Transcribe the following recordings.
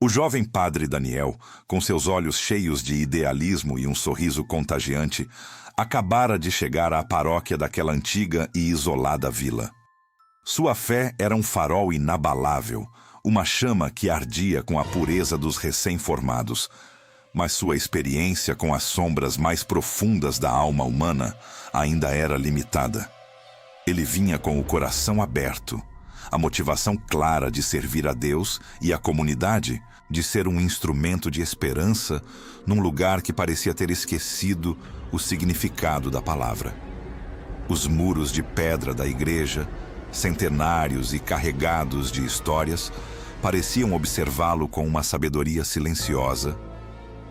O jovem padre Daniel, com seus olhos cheios de idealismo e um sorriso contagiante, acabara de chegar à paróquia daquela antiga e isolada vila. Sua fé era um farol inabalável, uma chama que ardia com a pureza dos recém-formados, mas sua experiência com as sombras mais profundas da alma humana ainda era limitada. Ele vinha com o coração aberto, a motivação clara de servir a Deus e a comunidade, de ser um instrumento de esperança num lugar que parecia ter esquecido o significado da palavra. Os muros de pedra da igreja, centenários e carregados de histórias, pareciam observá-lo com uma sabedoria silenciosa,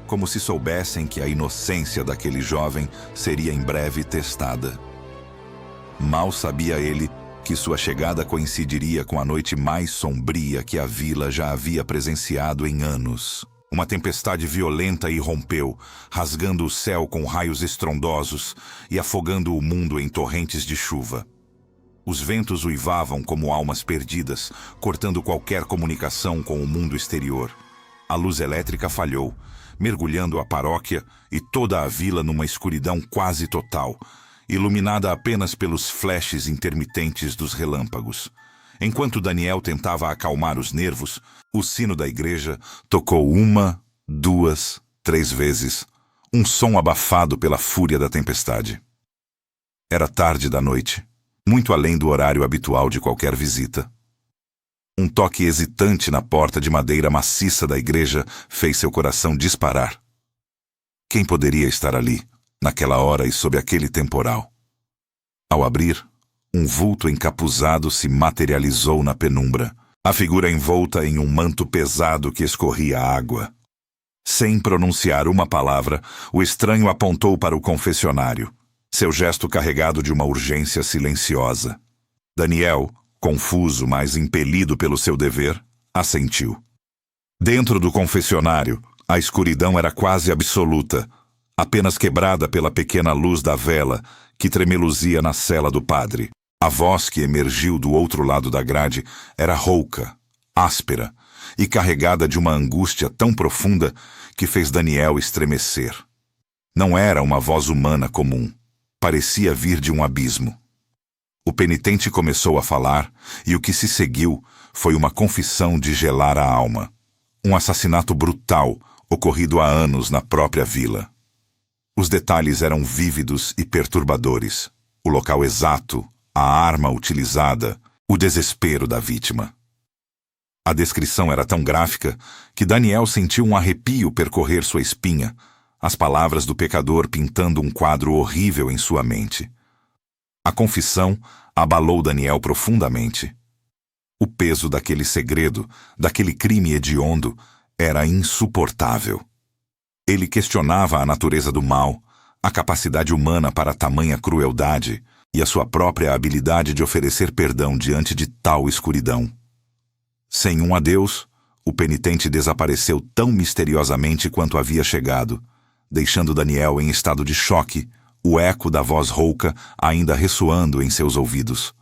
como se soubessem que a inocência daquele jovem seria em breve testada. Mal sabia ele que sua chegada coincidiria com a noite mais sombria que a vila já havia presenciado em anos. Uma tempestade violenta irrompeu, rasgando o céu com raios estrondosos e afogando o mundo em torrentes de chuva. Os ventos uivavam como almas perdidas, cortando qualquer comunicação com o mundo exterior. A luz elétrica falhou, mergulhando a paróquia e toda a vila numa escuridão quase total, iluminada apenas pelos flashes intermitentes dos relâmpagos. Enquanto Daniel tentava acalmar os nervos, o sino da igreja tocou 1, 2, 3 vezes, um som abafado pela fúria da tempestade. Era tarde da noite, muito além do horário habitual de qualquer visita. Um toque hesitante na porta de madeira maciça da igreja fez seu coração disparar. Quem poderia estar ali, naquela hora e sob aquele temporal? Ao abrir, um vulto encapuzado se materializou na penumbra, a figura envolta em um manto pesado que escorria água. Sem pronunciar uma palavra, o estranho apontou para o confessionário, seu gesto carregado de uma urgência silenciosa. Daniel, confuso, mas impelido pelo seu dever, assentiu. Dentro do confessionário, a escuridão era quase absoluta, apenas quebrada pela pequena luz da vela que tremeluzia na cela do padre. A voz que emergiu do outro lado da grade era rouca, áspera e carregada de uma angústia tão profunda que fez Daniel estremecer. Não era uma voz humana comum. Parecia vir de um abismo. O penitente começou a falar, e o que se seguiu foi uma confissão de gelar a alma. Um assassinato brutal, ocorrido há anos na própria vila. Os detalhes eram vívidos e perturbadores. O local exato, a arma utilizada, o desespero da vítima. A descrição era tão gráfica que Daniel sentiu um arrepio percorrer sua espinha, as palavras do pecador pintando um quadro horrível em sua mente. A confissão abalou Daniel profundamente. O peso daquele segredo, daquele crime hediondo, era insuportável. Ele questionava a natureza do mal, a capacidade humana para tamanha crueldade e a sua própria habilidade de oferecer perdão diante de tal escuridão. Sem um adeus, o penitente desapareceu tão misteriosamente quanto havia chegado, deixando Daniel em estado de choque, o eco da voz rouca ainda ressoando em seus ouvidos.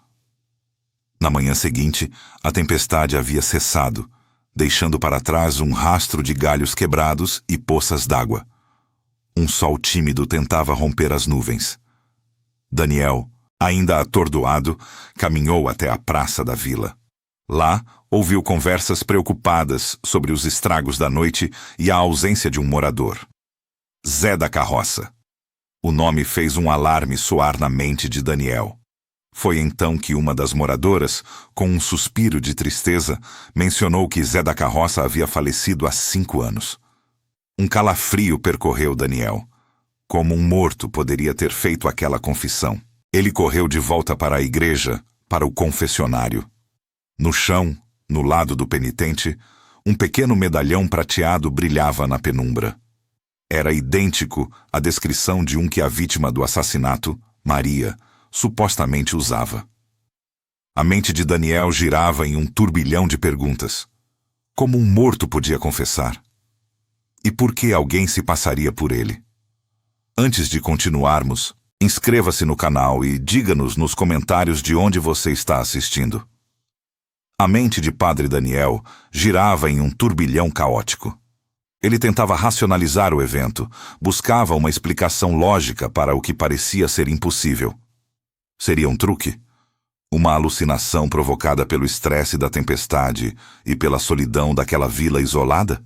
Na manhã seguinte, a tempestade havia cessado, deixando para trás um rastro de galhos quebrados e poças d'água. Um sol tímido tentava romper as nuvens. Daniel, ainda atordoado, caminhou até a praça da vila. Lá, ouviu conversas preocupadas sobre os estragos da noite e a ausência de um morador. Zé da Carroça. O nome fez um alarme soar na mente de Daniel. Foi então que uma das moradoras, com um suspiro de tristeza, mencionou que Zé da Carroça havia falecido há 5 anos. Um calafrio percorreu Daniel. Como um morto poderia ter feito aquela confissão? Ele correu de volta para a igreja, para o confessionário. No chão, no lado do penitente, um pequeno medalhão prateado brilhava na penumbra. Era idêntico à descrição de um que a vítima do assassinato, Maria, supostamente usava. A mente de Daniel girava em um turbilhão de perguntas. Como um morto podia confessar? E por que alguém se passaria por ele? Antes de continuarmos, inscreva-se no canal e diga-nos nos comentários de onde você está assistindo. A mente de Padre Daniel girava em um turbilhão caótico. Ele tentava racionalizar o evento, buscava uma explicação lógica para o que parecia ser impossível. Seria um truque? Uma alucinação provocada pelo estresse da tempestade e pela solidão daquela vila isolada?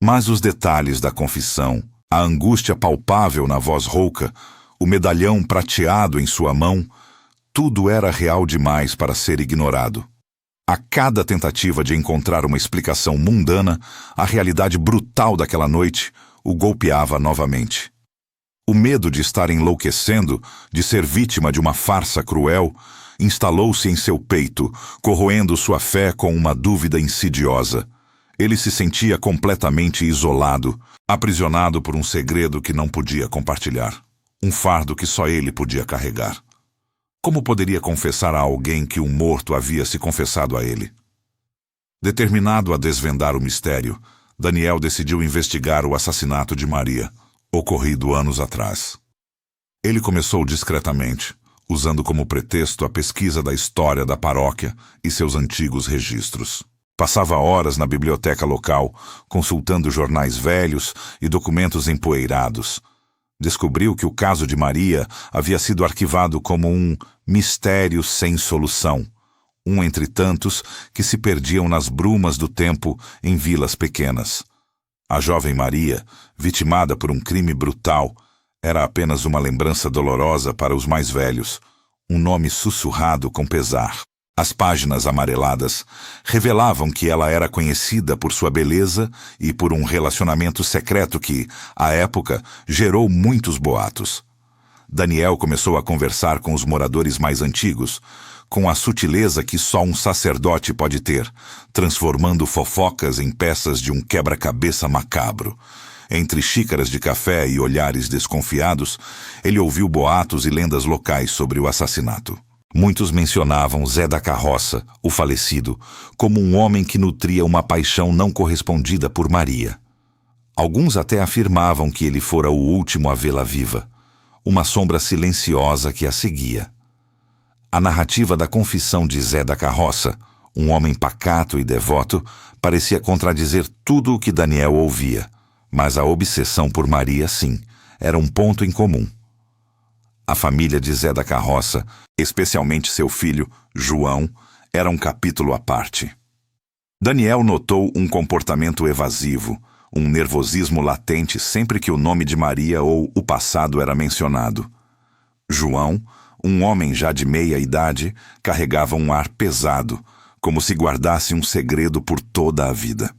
Mas os detalhes da confissão, a angústia palpável na voz rouca, o medalhão prateado em sua mão, tudo era real demais para ser ignorado. A cada tentativa de encontrar uma explicação mundana, a realidade brutal daquela noite o golpeava novamente. O medo de estar enlouquecendo, de ser vítima de uma farsa cruel, instalou-se em seu peito, corroendo sua fé com uma dúvida insidiosa. Ele se sentia completamente isolado, aprisionado por um segredo que não podia compartilhar, um fardo que só ele podia carregar. Como poderia confessar a alguém que um morto havia se confessado a ele? Determinado a desvendar o mistério, Daniel decidiu investigar o assassinato de Maria, ocorrido anos atrás. Ele começou discretamente, usando como pretexto a pesquisa da história da paróquia e seus antigos registros. Passava horas na biblioteca local, consultando jornais velhos e documentos empoeirados. Descobriu que o caso de Maria havia sido arquivado como um mistério sem solução, um entre tantos que se perdiam nas brumas do tempo em vilas pequenas. A jovem Maria, vitimada por um crime brutal, era apenas uma lembrança dolorosa para os mais velhos, um nome sussurrado com pesar. As páginas amareladas revelavam que ela era conhecida por sua beleza e por um relacionamento secreto que, à época, gerou muitos boatos. Daniel começou a conversar com os moradores mais antigos, com a sutileza que só um sacerdote pode ter, transformando fofocas em peças de um quebra-cabeça macabro. Entre xícaras de café e olhares desconfiados, ele ouviu boatos e lendas locais sobre o assassinato. Muitos mencionavam Zé da Carroça, o falecido, como um homem que nutria uma paixão não correspondida por Maria. Alguns até afirmavam que ele fora o último a vê-la viva, uma sombra silenciosa que a seguia. A narrativa da confissão de Zé da Carroça, um homem pacato e devoto, parecia contradizer tudo o que Daniel ouvia, mas a obsessão por Maria, sim, era um ponto em comum. A família de Zé da Carroça, especialmente seu filho, João, era um capítulo à parte. Daniel notou um comportamento evasivo, um nervosismo latente sempre que o nome de Maria ou o passado era mencionado. João, um homem já de meia idade, carregava um ar pesado, como se guardasse um segredo por toda a vida.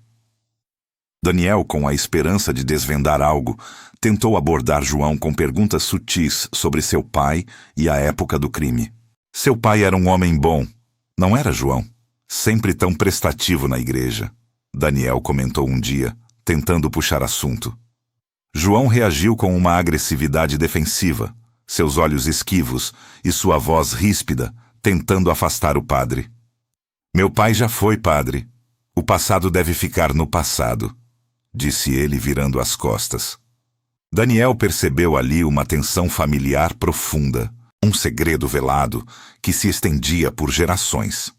Daniel, com a esperança de desvendar algo, tentou abordar João com perguntas sutis sobre seu pai e a época do crime. Seu pai era um homem bom, não era João? Sempre tão prestativo na igreja, Daniel comentou um dia, tentando puxar assunto. João reagiu com uma agressividade defensiva, seus olhos esquivos e sua voz ríspida, tentando afastar o padre. Meu pai já foi padre. O passado deve ficar no passado, disse ele virando as costas. Daniel percebeu ali uma tensão familiar profunda, um segredo velado que se estendia por gerações.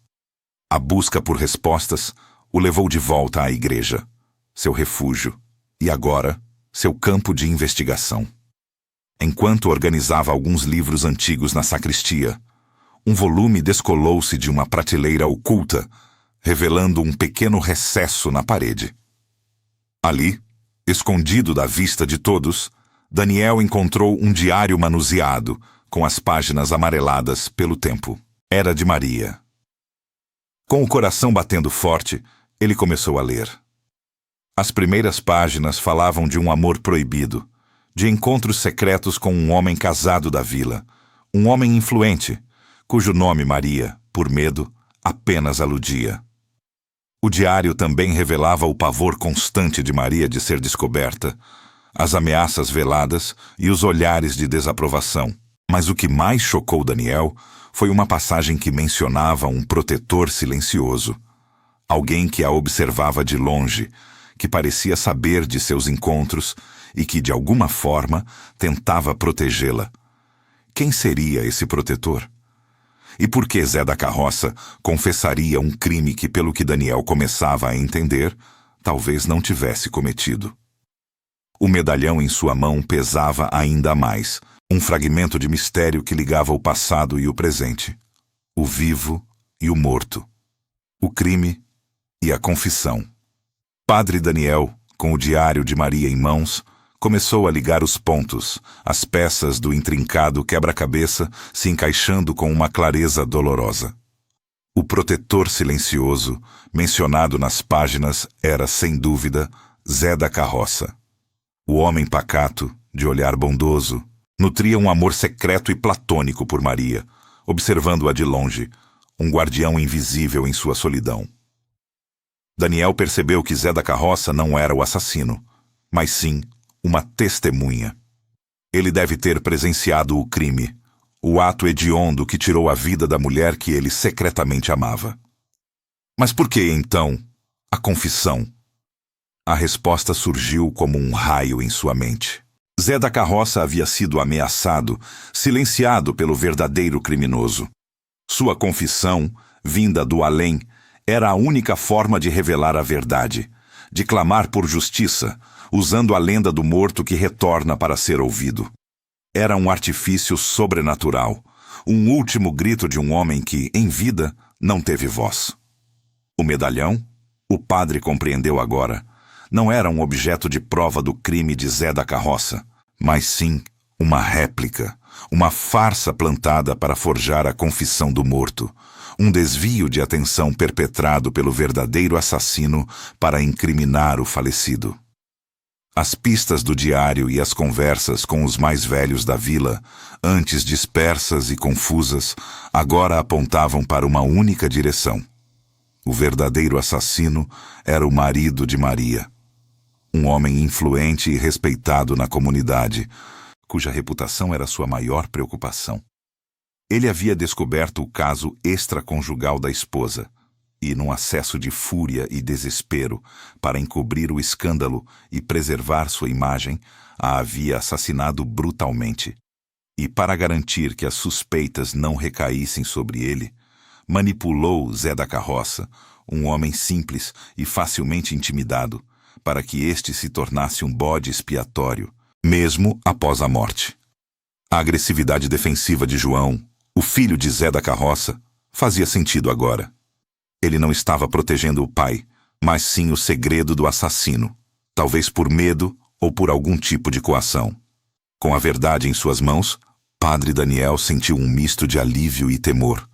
A busca por respostas o levou de volta à igreja, seu refúgio, e agora, seu campo de investigação. Enquanto organizava alguns livros antigos na sacristia, um volume descolou-se de uma prateleira oculta, revelando um pequeno recesso na parede. Ali, escondido da vista de todos, Daniel encontrou um diário manuseado, com as páginas amareladas pelo tempo. Era de Maria. Com o coração batendo forte, ele começou a ler. As primeiras páginas falavam de um amor proibido, de encontros secretos com um homem casado da vila, um homem influente, cujo nome Maria, por medo, apenas aludia. O diário também revelava o pavor constante de Maria de ser descoberta, as ameaças veladas e os olhares de desaprovação. Mas o que mais chocou Daniel foi uma passagem que mencionava um protetor silencioso, alguém que a observava de longe, que parecia saber de seus encontros e que, de alguma forma, tentava protegê-la. Quem seria esse protetor? E por que Zé da Carroça confessaria um crime que, pelo que Daniel começava a entender, talvez não tivesse cometido? O medalhão em sua mão pesava ainda mais, um fragmento de mistério que ligava o passado e o presente, o vivo e o morto, o crime e a confissão. Padre Daniel, com o diário de Maria em mãos, começou a ligar os pontos, as peças do intrincado quebra-cabeça se encaixando com uma clareza dolorosa. O protetor silencioso, mencionado nas páginas, era, sem dúvida, Zé da Carroça. O homem pacato, de olhar bondoso, nutria um amor secreto e platônico por Maria, observando-a de longe, um guardião invisível em sua solidão. Daniel percebeu que Zé da Carroça não era o assassino, mas sim uma testemunha. Ele deve ter presenciado o crime, o ato hediondo que tirou a vida da mulher que ele secretamente amava. Mas por que, então, a confissão? A resposta surgiu como um raio em sua mente. Zé da Carroça havia sido ameaçado, silenciado pelo verdadeiro criminoso. Sua confissão, vinda do além, era a única forma de revelar a verdade, de clamar por justiça, usando a lenda do morto que retorna para ser ouvido. Era um artifício sobrenatural, um último grito de um homem que, em vida, não teve voz. O medalhão, o padre compreendeu agora, não era um objeto de prova do crime de Zé da Carroça, mas sim uma réplica, uma farsa plantada para forjar a confissão do morto, um desvio de atenção perpetrado pelo verdadeiro assassino para incriminar o falecido. As pistas do diário e as conversas com os mais velhos da vila, antes dispersas e confusas, agora apontavam para uma única direção. O verdadeiro assassino era o marido de Maria. Um homem influente e respeitado na comunidade, cuja reputação era sua maior preocupação. Ele havia descoberto o caso extraconjugal da esposa e, num acesso de fúria e desespero para encobrir o escândalo e preservar sua imagem, a havia assassinado brutalmente. E, para garantir que as suspeitas não recaíssem sobre ele, manipulou Zé da Carroça, um homem simples e facilmente intimidado, para que este se tornasse um bode expiatório, mesmo após a morte. A agressividade defensiva de João, o filho de Zé da Carroça, fazia sentido agora. Ele não estava protegendo o pai, mas sim o segredo do assassino, talvez por medo ou por algum tipo de coação. Com a verdade em suas mãos, Padre Daniel sentiu um misto de alívio e temor.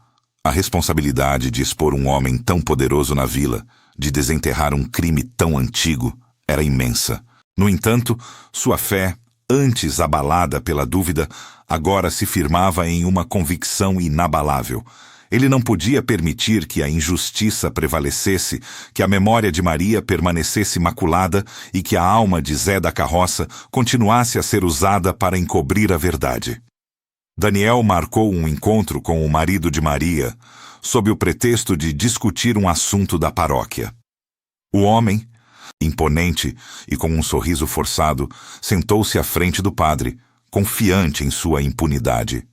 A responsabilidade de expor um homem tão poderoso na vila, de desenterrar um crime tão antigo, era imensa. No entanto, sua fé, antes abalada pela dúvida, agora se firmava em uma convicção inabalável. Ele não podia permitir que a injustiça prevalecesse, que a memória de Maria permanecesse maculada e que a alma de Zé da Carroça continuasse a ser usada para encobrir a verdade. Daniel marcou um encontro com o marido de Maria, sob o pretexto de discutir um assunto da paróquia. O homem, imponente e com um sorriso forçado, sentou-se à frente do padre, confiante em sua impunidade.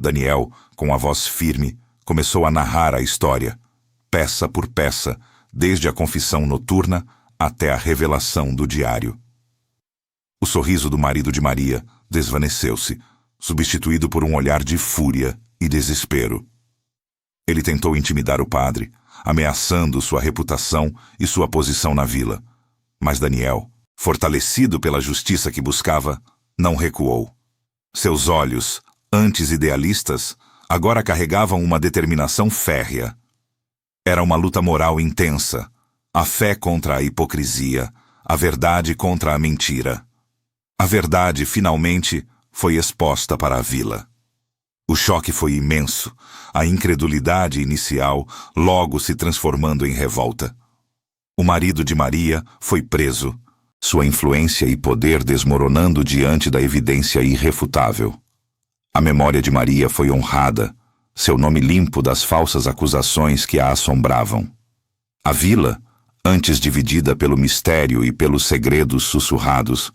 Daniel, com a voz firme, começou a narrar a história, peça por peça, desde a confissão noturna até a revelação do diário. O sorriso do marido de Maria desvaneceu-se, substituído por um olhar de fúria e desespero. Ele tentou intimidar o padre, ameaçando sua reputação e sua posição na vila. Mas Daniel, fortalecido pela justiça que buscava, não recuou. Seus olhos, antes idealistas, agora carregavam uma determinação férrea. Era uma luta moral intensa, a fé contra a hipocrisia, a verdade contra a mentira. A verdade, finalmente, foi exposta para a vila. O choque foi imenso, a incredulidade inicial logo se transformando em revolta. O marido de Maria foi preso, sua influência e poder desmoronando diante da evidência irrefutável. A memória de Maria foi honrada, seu nome limpo das falsas acusações que a assombravam. A vila, antes dividida pelo mistério e pelos segredos sussurrados,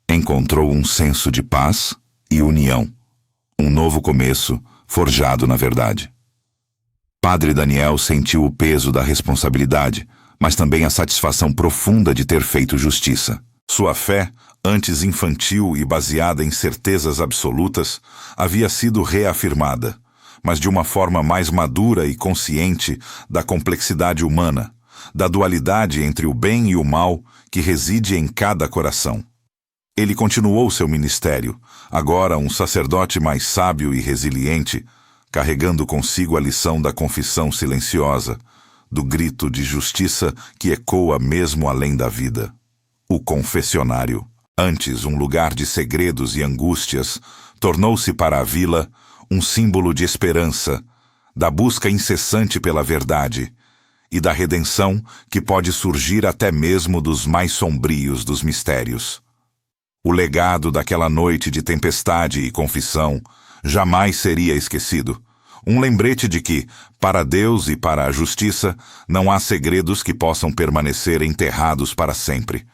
encontrou um senso de paz e união. Um novo começo forjado na verdade. Padre Daniel sentiu o peso da responsabilidade, mas também a satisfação profunda de ter feito justiça. Sua fé, antes infantil e baseada em certezas absolutas, havia sido reafirmada, mas de uma forma mais madura e consciente da complexidade humana, da dualidade entre o bem e o mal que reside em cada coração. Ele continuou seu ministério, agora um sacerdote mais sábio e resiliente, carregando consigo a lição da confissão silenciosa, do grito de justiça que ecoa mesmo além da vida. O confessionário, antes um lugar de segredos e angústias, tornou-se para a vila um símbolo de esperança, da busca incessante pela verdade e da redenção que pode surgir até mesmo dos mais sombrios dos mistérios. O legado daquela noite de tempestade e confissão jamais seria esquecido. Um lembrete de que, para Deus e para a justiça, não há segredos que possam permanecer enterrados para sempre.